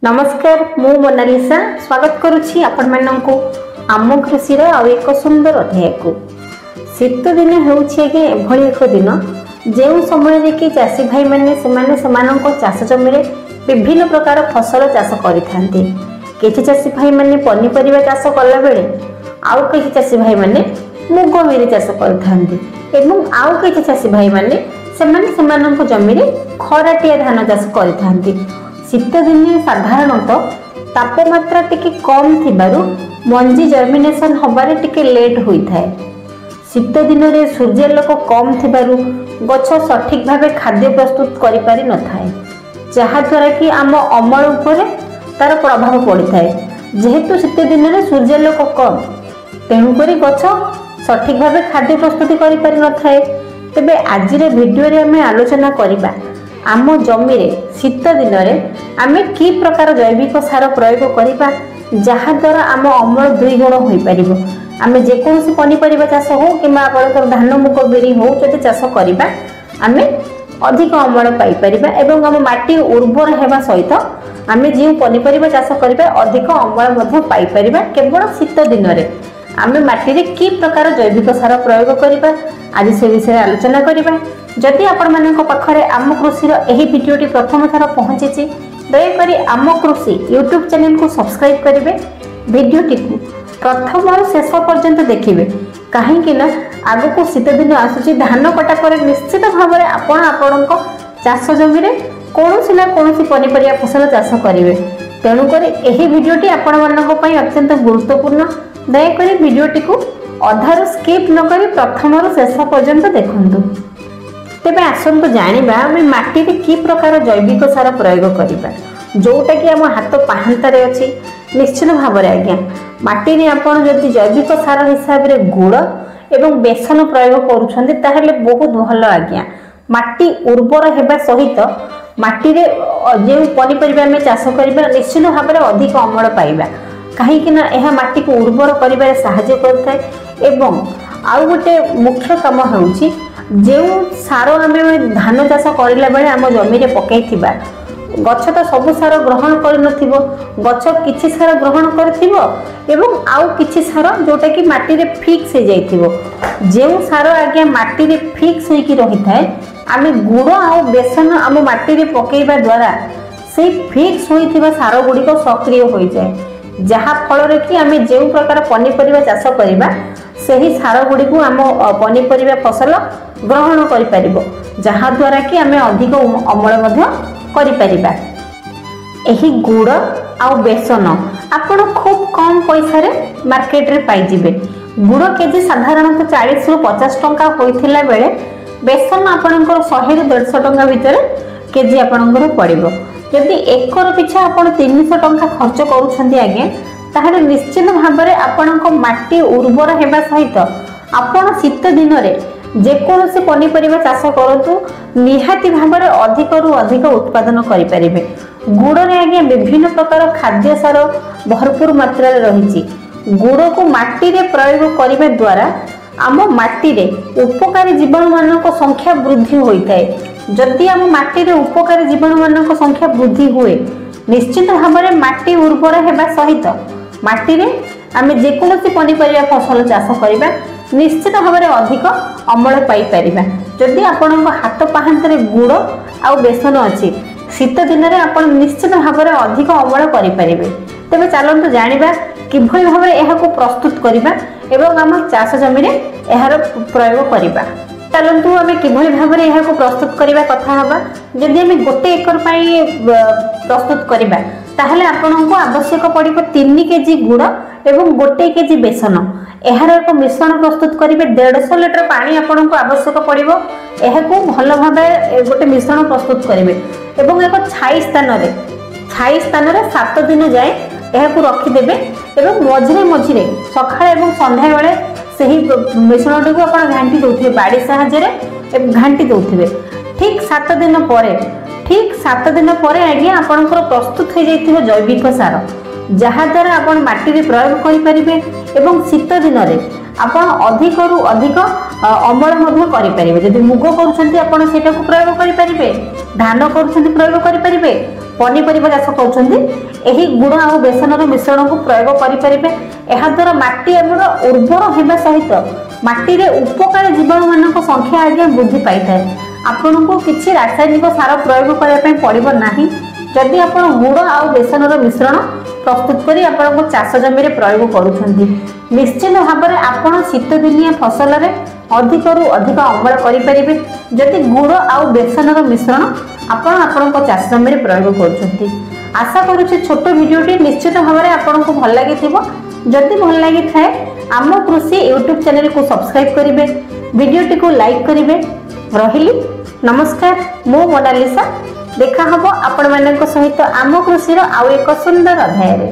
नमस्कार मु मोनालिसा स्वागत करुछि आपण माननकु आम कृषि आउ एक सुंदर अध्याय को। शीत दिन होउछि एभଳି एक दिन जे समय रे कि चाषी भाई माने सेमानक चाष जमी रे विभिन्न प्रकार फसल चाष करिथांती। किछि चाषी भाई माने पनिपरिबा चाष कला बेले आउ किछि चाषी भाई माने मुग बिरि चाष करिथांती एवं आउ किछि चाषी भाई माने सेमानक जमी रे खराटिया धान चाष करिथांती। शीत दिन साधारणतः तापमात्रा टिके कम थिबारु मंजी जर्मिनेशन हबारे टिके लेट होई थाए। शीत दिन रे सूर्यालोक कम थिबारु गछ सठिक भाबे खाद्य प्रस्तुत करि पारि न थाए, जहा द्वारा कि आम अमल उपरे तार प्रभाव पड़ी थाए। जेहेतु शीत दिन रे सूर्यालोक कम तेणु करी गछ सठिक भाबे खाद्य प्रस्तुत करि पारि न थाए। तबे आजिरे भिडियो रे हमें आलोचना करिबा आम जमी रे शीत दिन में आम कि प्रकार जैविक सार प्रयोग करिबा जहा द्वारा आम अमल दुई गुण होई परिबो। आम जेकोसी पनिपरिबा चाष हो किंबा आपनकर धान मुग बिरि हो जति चाष करिबा आम अधिक अमल पाई परिबा एवं आम माटी उर्वर हेबा सहित आम जे पनिपरिबा चाष करिबा अधिक अमल मध्ये पाई परिबा। केवल शीत दिन में आम माटी रे कि प्रकार जैविक सार प्रयोग करिबा आज से विषय आलोचना करिबा। जदि आपण मानक पाखरे आम कृषि एही वीडियोटी प्रथम थर पहुंची दयाकोरी आम कृषि यूट्यूब चैनल को सब्सक्राइब करेंगे। वीडियोटी को प्रथम और शेष पर्यंत देखिए कहीं आग को शीत दिन आसूची धान कटा पर निश्चित भाव में आपण चाष जमी रे कौन ना कौन पनिपरिया फसल चाष करेंगे। तेणुक यही वीडियोटी आपण मानक अत्यंत गुरुत्वपूर्ण। दयाकोरी वीडियोटी को अधारू स्किप न करी प्रथम और शेष पर्यंत देखंतु। तेबे आसंतु जानिबा आमे माटी रे कि प्रकार जैविक सार प्रयोग करिबा जोटा कि आम हाथ पाहांतारे अछि। निश्चित भाव में आज्ञा माटी रे आपण जदि जैविक सार हिसाब रे गुड़ एवं बेसन प्रयोग करूछन्ते ताहेले बहुत भलो आज्ञा। माटी उर्वर हेबा सहित माटी रे जे पनिपरिबा में चाष करिबा निश्चित भाव में अधिक अमल पाइबा कहीं ना यह माटी को उर्वर करिबारे सहायता करथाय। एवं आउ गोटे मुख्य काम होउची जो सार आम धान चाष करला बेले आम जमी रे पकईथिबा गछ तो सब सार ग्रहण कर नथिबो, गछ किछि सार ग्रहण करथिबो एवं आउ किछि सार जोटा कि माटी रे फिक्स हो जाइथिबो। जो सार आज्ञा माटी रे फिक्स होइकी रही थाए आम गुड़ आउ बेसन आम माटी रे पकेइबा द्वारा से फिक्स होइथिबा सार गुड़िक सक्रिय हो जाए, जहा फल रे कि आम जो प्रकार पनिपरिबा चाष करिबा सही सार गुड़ी को आम पनिपरिबा फसल ग्रहण करि परिबो, जहा द्वारा कि आम अधिक अमल मध्य करि परिबा। एही गुड़ आउ बेसन आपण खूब कम पैसा रे मार्केट रे पाई जिबे। गुड़ केजी साधारणतः 40 रु 50 टंका होइथिला बेले बेसन आपणकर 100 रु 150 टंका भितर केजी आपणकर पड़िबो। यदि एकर पिछा आपण 300 टंका खर्च करूछन्ती आगे ताहले निश्चित भाव में आपणक माटी उर्वर हेबा सहित आपण शीत दिन रे जेकोसी पनिपरिबा चाष करतु निहाती भाव में अधिक रु अधिक उत्पादन करि परिबे। गुड़ रे आगे विभिन्न प्रकार खाद्य सार भरपूर मात्रा रे रहिछि। गुड़ को माटी रे प्रयोग करिबा द्वारा आम माटी रे उपकारी जीवाणु मानक संख्या वृद्धि होइताय। जदि आम माटी रे उपकारी जीवाणु मानक संख्या वृद्धि हुए निश्चित भाव में माटी उर्वर हेबा सहित माटी रे आम जेकोसी पनिपरिया फसल चाष करिबा निश्चित भाव में अधिक अमल पाई परिबा। जदि आपणक हाथ पाहांतरे गुड़ आउ बेसन अछि शीत दिन रे आपण निश्चित भाव में अधिक अमल करि परिबे। तबे चलंतु जानिबा किभଳି भाबरे एहाको प्रस्तुत करिबा एवं आम चाष जमी रे एहार प्रयोग करिबा। चलंतु आमे किभଳି भाबरे एहाको प्रस्तुत करिबा कथा हबा। जदि आमे गोटे एकर पई प्रस्तुत करिबा ताहले आपनको आवश्यक पड़िबो 3 केजी गुड़ एवं 1 केजी बेसन। एहार एक मिश्रण प्रस्तुत करिबे 150 लिटर पानी आपनको आवश्यक पड़िबो। एहाको भलो भाबे गोटे मिश्रण प्रस्तुत करिबे एवं एक छाई स्थान रे 7 दिन जाए एहाको रखि देबे एवं मझिरे सकाळ एवं संध्या बेले सही मिश्रण को आपण घांटी दउथिबे बाड़ी सहायता रे घांटी दउथिबे। ठीक 7 दिन पर आगे आपनकर प्रस्तुत हो जाइथिबो जैविक सार, जहा द्वारा आपण माटी रे प्रयोग करि परिबे एवं शीत दिन रे ଆପଣ ଅଧିକରୁ ଅଧିକ ଅମଳ ମଧ୍ୟ କରିପାରିବେ। ଯଦି ମୁଗ କରୁଛନ୍ତି ଆପଣ ସେଇଟାକୁ ପ୍ରୟୋଗ କରିପାରିବେ, ଧାନ କରୁଛନ୍ତି ପ୍ରୟୋଗ କରିପାରିବେ, ପନିପରିବା ଚାଷ କରୁଛନ୍ତି ଏହି ଗୁଡ଼ ଆଉ ବେସନର ମିଶ୍ରଣକୁ ପ୍ରୟୋଗ କରିପାରିବେ। ଏହାଦ୍ୱାରା ମାଟି ଆମର ଉର୍ବର ହେବା ସହିତ ମାଟିରେ ଉପକାରୀ ଜୀବାଣୁମାନଙ୍କ ସଂଖ୍ୟା ଆଜ୍ଞା ବୃଦ୍ଧି ପାଇଥାଏ। ଆପଣଙ୍କୁ କିଛି ରାସାୟନିକ ସାର ପ୍ରୟୋଗ କରିବା ପାଇଁ ପଡ଼ିବ ନାହିଁ। ଯଦି ଆପଣ ଗୁଡ଼ ଆଉ ବେସନର ମିଶ୍ରଣ ପ୍ରସ୍ତୁତ କରି ଆପଣଙ୍କ ଚାଷ ଜମିରେ ପ୍ରୟୋଗ କରୁଛନ୍ତି, ନିଶ୍ଚିତ ଭାବରେ ଆପଣ ଶୀତ ଦିନିଆ ଫସଲରେ ଅଧିକରୁ ଅଧିକ ଅମଳ କରିପାରିବେ। ଯଦି ଗୁଡ଼ ଆଉ ବେସନର ମିଶ୍ରଣ ଆପଣ ଆପଣଙ୍କ ଚାଷ ଜମିରେ ପ୍ରୟୋଗ କରୁଛନ୍ତି। ଆଶା କରୁଛି ଛୋଟ ଭିଡ଼ିଓଟି ନିଶ୍ଚିତ ଭାବରେ ଆପଣଙ୍କୁ ଭଲ ଲାଗିଥିବ। ଯଦି ଭଲ ଲାଗିଥାଏ ଆମ କୃଷି ୟୁଟ୍ୟୁବ୍ ଚ୍ୟାନେଲକୁ ସବସ୍କ୍ରାଇବ୍ କରିବେ, ଭିଡ଼ିଓଟିକୁ ଲାଇକ୍ କରିବେ। ରହିଲି, ନମସ୍କାର। ମୁଁ ମୋନାଲିସା। ଦେଖା ହବ ଆପଣମାନଙ୍କ ସହିତ ଆମ କୃଷିର ଆଉ ଏକ ସୁନ୍ଦର ଅଧ୍ୟାୟରେ।